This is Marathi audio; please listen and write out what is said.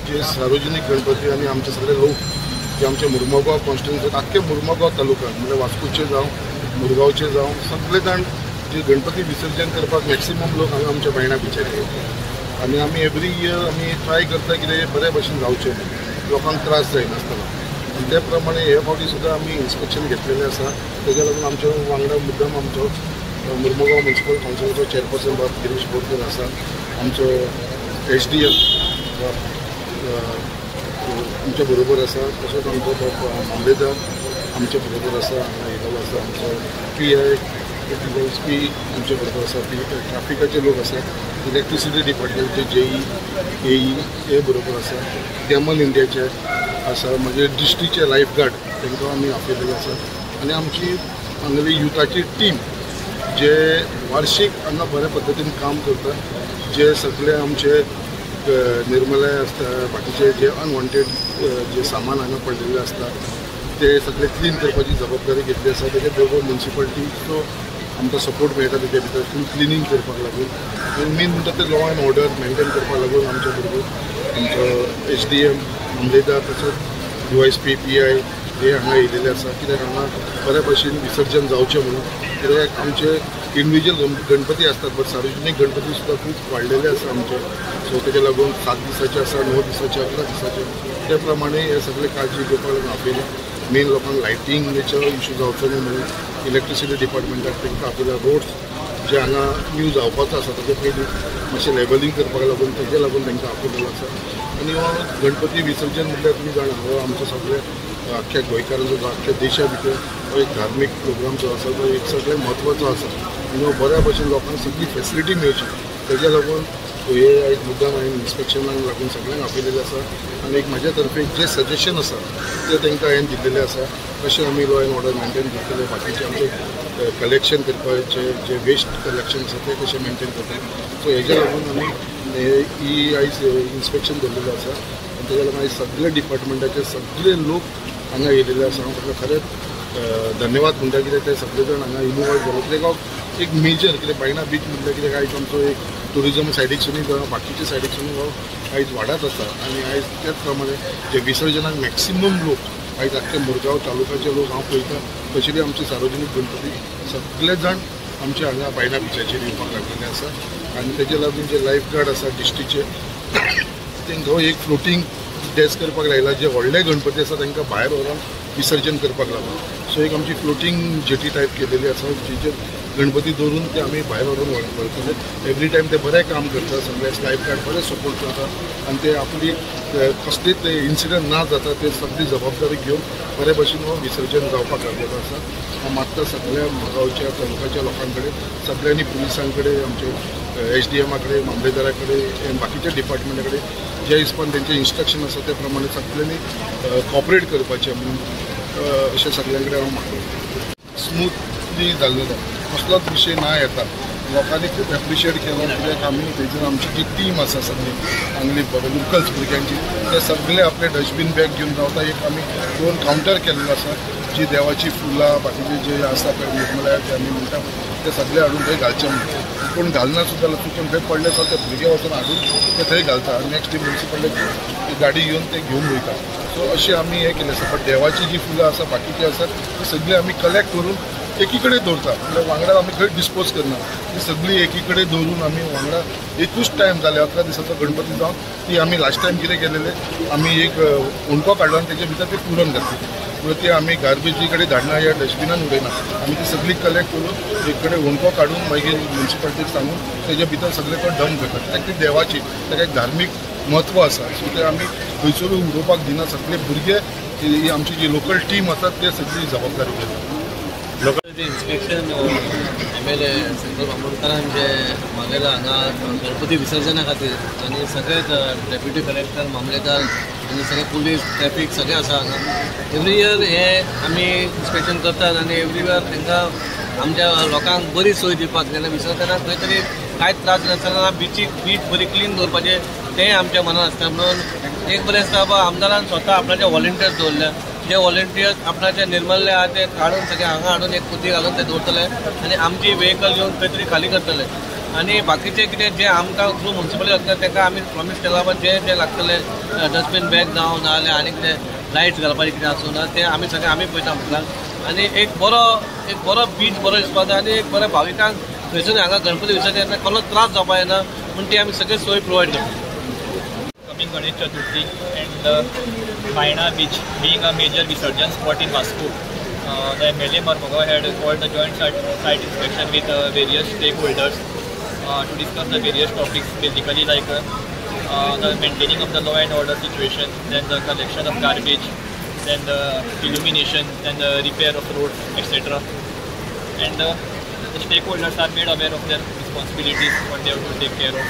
जे सार्वजनिक गणपती आणि आमचे सगळे लोक जे आमचे मुरमुगांव कॉन्स्टिट्युन्सीत आख्खे मुरमुगांव तालुक्यात म्हणजे वास्कोचे जावं मुरगांवचे जावं सगळे जाण जे गणपती विसर्जन करपाक मॅक्सिमम लोक हांगा आमच्या बायणा बिचार येतात आनी आमी एवरी इयर आमी ट्राय करता कितें बरे भशेन जावचें लोकांक त्रास जायनासतना आनी त्या प्रमाणे हे फावटी सुद्दां आमी इन्स्पेक्शन घेतलेलें आसा तेज्या लागून आमच्या वांगडा मुद्दम आमचो मुरमुगांव म्युनिसिपल कावन्सिलाचो चेअरपर्सन बाब गिरीश बोरकर आसा आमचो SDM आमच्या बरोबर आसा तसोच आमचो बाब मामलेदार आमच्या बरोबर आसा हांगा येयलो आसा आमचो PI SP आमच्या बरोबर आसा ट्राफिकाचे लोक आसात इलेक्ट्रिसिटी डिपार्टमेंटचे JE AE हे बरोबर आसा गॅमन इंडियाचे आसा म्हणजे डिस्ट्रिक्टचे लायफगार्ड तांकां आमी आपयलेले आसा आनी आमची हांगली युथाची टीम जे वार्षिक हांगा बऱ्या पद्दतीन काम करता जे सगळे आमचे निर्मलाय आसता बाकीचे जे अनवॉन्टेड जे सामान हांगा पडलेले आसता ते सगळे क्लीन करपाची जबाबदारी घेतली आसा तेजे बरोबर म्युनिसिपालिटीचो आमकां सपोर्ट मेळटा तेजे भितर फूल क्लिनींग करपाक लागून आनी मेन म्हणटा ते लॉ एंड ऑर्डर मेंटेन करपाक लागून आमच्या बरोबर आमचो SDM मामलेदार तसोच USP PI हे हांगा येयलेले आसा कित्याक हांगा बऱ्या भशेन विसर्जन जावचें म्हणून कित्याक आमचे इंडिविज्युअल गणपती असतात बट सार्वजनिक गणपती सुद्दां खूब वाडलेले आसा आमचे सो तेजे लागून 7 दिसाचे आसा 9 दिसाचे 11 दिसाचे त्या प्रमाणे हे सगळे काळजी घेवपाक लागून आपयले मेन लोकांक लायटिंगेचो इशू जावचो न्हय म्हणून इलेक्ट्रिसिटी डिपार्टमेंटाक तांकां आपयला रोड्स जे हांगा न्यू जावपाचो आसा ताजे पयलीं मातशें लेबलिंग करपाक लागून तेजे लागून तांकां आपयलेलो आसा आनी हो गणपती विसर्जन म्हटल्यार तुमी जाणा हो आमचो सगळे अख्ख्या गोंयकारांचो अख्ख्या देशा भितर हो एक धार्मीक प्रोग्राम जो आसा तो एक सगळे म्हत्वाचो आसा आनी हो बऱ्या भशेन लोकांक सगळी फेसिलिटी मेळची तेज्या लागून हे आयज मुद्दाम हांवें इन्स्पेक्शनाक लागून सगळ्यांक आपयलेलें आसा आनी एक म्हाज्या तर्फे जे सजेशन आसा ते तांकां हांवें दिल्लेलें आसा कशें आमी लॉ एंड ऑर्डर मेंटेन करतले बाकीचे आमचे कलेक्शन करपाचे जे वेस्ट कलेक्शन आसा ते कशें मेंटेन करतात सो हेज्या लागून आमी ही आयज इन्स्पेक्शन दवरलेलें आसा आनी तेज्या लागून आयज सगळे डिपार्टमेंटाचे सगळे लोक हांगा येयलेले आसा हांव ताका खरेंच धन्यवाद म्हणटा कित्याक ते सगळे जाण हांगा इनवॉल्व जाले कित्याक हांव एक मेजर कित्याक बायणा बीच म्हणटा कित्याक आयज आमचो एक टुरिजम सायडीकसूनय जावं बाकीच्या सायडीकसूनय हो आयज वाडत आसा आनी आयज त्याच प्रमाणे जे विसर्जनाक मॅक्सिमम लोक आयज आख्खे मुरगांव तालुक्याचे लोक हांव पळयता तशेंच आमचे सार्वजनीक गणपती सगळे जाण आमचे हांगा बायणा बिचाचेर येवपाक लागलेले आसा आनी तेजे लागून जे लायफगार्ड आसा डिस्ट्रिक्टचे तांकां एक फ्लोटींग डेस्क करपाक लायला जे व्हडले गणपती आसा तांकां भायर व्हरून विसर्जन करपाक लागून सो एक आमची फ्लोटींग जेटी टायप केलेली आसा जेचेर गणपती दवरून ते आमी भायर व्हरून व्हरतले एवरी टायम ते बरें काम करता सगळे लायफगार्ड बरें सपोर्ट करता आनी ते आपली कसलीच इन्सिडंट ना जाता ते सगळी जबाबदारी घेवन बरे भशेन हो विसर्जन जावपाक लागलेलो आसा हांव मागता सगळ्या मुरगांवच्या तालुक्याच्या लोकां कडेन सगळ्यांनी पुलिसां कडेन आमचे SDM कडेन मामलेदारा कडेन बाकीच्या डिपार्टमेंटा कडेन जे हिसपान तेंचे इन्स्ट्रक्शन आसा त्या प्रमाणे सगळ्यांनी कॉपरेट करपाचें म्हणून अशें सगळ्यां कडेन हांव मागता स्मूथली जाल्लें कसलोच विशय ना येता लोकांनी खूब एप्रिशिएट केलो कित्याक आमी थंयसर आमची जी टीम आसा सगळी हांगली लोकल्स भुरग्यांची ते सगळे आपले डस्टबीन बॅग घेवन रावता एक आमी 2 कावंटर केल्लो आसा जी देवाची फुलां बाकीचे जे आसा पळय निर्मलाय आमी म्हणटा ते सगळे हाडून थंय घालचे म्हणटा कोण घालना सुद्दां चुकून खंय पडले जाल्यार ते भुरगे वचून हाडून ते थंय घालता आनी नेक्स्ट डे म्युनिसिपालिटी गाडी घेवन ते घेवन वयता सो अशें आमी हें केलें आसा बट देवाची जी फुलां आसा बाकीची आसात ती सगळी आमी कलेक्ट करून एकी कडेन दवरता म्हणजे वांगडा आमी खंय डिस्पोज करना ती सगळी एकी कडेन दवरून आमी वांगडा एकूच टायम जाले 11 दिसाचो गणपती जावन ती आमी लास्ट टायम कितें केलेले आमी एक उणको काडलो आनी तेजे भितर ते पुरण घातली म्हणून ती आमी गार्बेजी कडेन धाडना या डस्टबिनान उडयना आमी ती सगळी कलेक्ट करून एक कडेन उणको काडून मागीर म्युनिसिपालिटीक सांगून तेजे भितर सगळे तो डंप करता कित्याक ती देवाची ताका एक धार्मीक म्हत्व आसा सो ते आमी खंयसरूय उडोवपाक दिना सगळे भुरगे ही आमची जी लोकल टीम आसा ते सगळी जबाबदारी घेता इन्स्पेक्शन MLA सेंट्रल बांबोळकारान जे मागयला हांगा गणपती विसर्जना खातीर आनी सगळेच डेप्युटी कलेक्टर मामलेदार आनी सगळे पुलीस ट्रॅफिक सगळे आसा हांगा एवरी इयर हे आमी इन्स्पेक्शन करतात आनी एवरी इयर तांकां आमच्या लोकांक बरी सोय दिवपाक जेन्ना विसर्जनाक खंय तरी कांयच त्रास नासतना बीच बरी क्लीन दवरपाचें तें आमच्या मनान आसता म्हणून एक बरें आसता बाबा आमदारान स्वता आपणाचे व्हॉलंटियर्स दवरल्या जे व्हॉलंटियर्स आपणाचे निर्मल्ले आहा ते काडून सगळे हांगा हाडून एक पुती घालून ते दवरतले आनी आमची व्हेकल घेवन खंय तरी खाली करतले आनी बाकीचे कितें जे आमकां थ्रू म्युन्सिपालिटी वता ताका आमी प्रॉमिस केला जे जे लागतले डस्टबीन बॅग जावं नाजाल्यार आनी कितें लायट घालपाचें कितें आसूं ना तें आमी सगळें आमी पळयता मुखार आनी एक बरो बीच बरो दिसपा जाय आनी एक बऱ्या भाविकांक थंयसून हांगा गणपती विसर्जन येता कसलो त्रास जावपा येना म्हूण ती आमी सगळे सोय प्रोवायड करता. Coming Ganesh Chaturthi and Maina Beach being a major Visarjan spot in Vasco, the MLA Marmugao had called the joint site inspection with various stakeholders to discuss the various topics, basically like the maintaining of the law and order situation, then the collection of garbage, then the illumination, then the repair of roads, etc. And the stakeholders are made aware of their responsibilities, what they have to take care of.